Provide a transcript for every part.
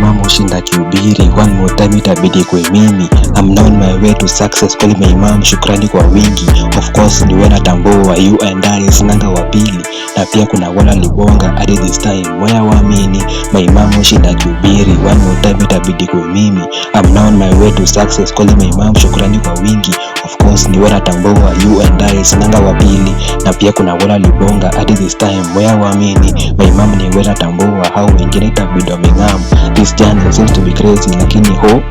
Mama ushinda kihubiri, one more time itabidi kwe mimi. I'm now on my way to success, call my mom, shukrani kwa wingi. Of course ni wewe natambua, you and I sinanga wa pili. Na pia kuna wala libonga hadi this time waya waamini. My mom ushinda kihubiri, one more time itabidi kwe mimi. I'm now on my way to success, call my mom, shukrani kwa wingi. Of course ni wewe natambua, you and I sinanga wa pili. Na pia kuna wala libonga hadi this time waya waamini. My mom ni wewe natambua, hao wengine itabidi wameng'am. This journey seems to be crazy, lakini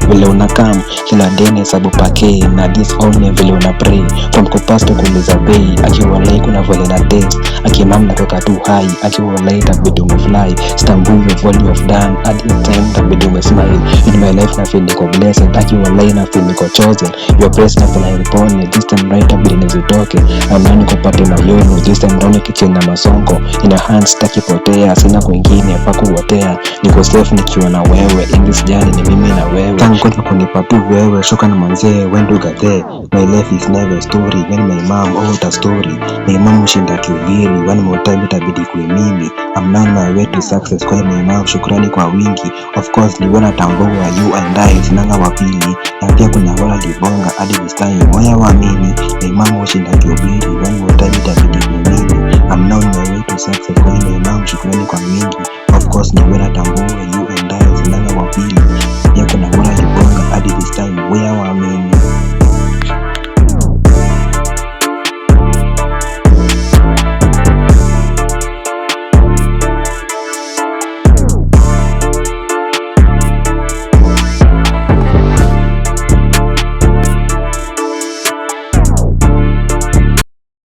vile unakam kila dene sabu pake na this only vile una pray from kupasto kuliza bei akiwa like kuna vile na taste akimam natoka tu high akiwa like tabidi umefly stambu your volley of done at the time tabidi umesmile in my life na feel niko blessed akiwa like na feel niko chosen your praise na kuna ilipone this time right tabidi nizitoke amani kupate mayono this time round kitchen na masongo ina hands takipotea sina kwingine pa kuotea niko safe nikiwa na wewe in this journey ni mimi na wewe tangu kwanza kunipa tu wewe shoka na manzee when do get there my life is never a story when my mom all the story my mom ushinda kihubiri one more time itabidi kwe mimi I'm now on my way to success kwa my mom shukrani kwa wingi of course ni wana tambua you and I sinanga wa pili na pia kuna wala libonga hadi this time waya waamini my mom ushinda kihubiri one more time itabidi kwe mimi I'm now on my way to success kwa my mom shukrani kwa wingi of course ni wana tambua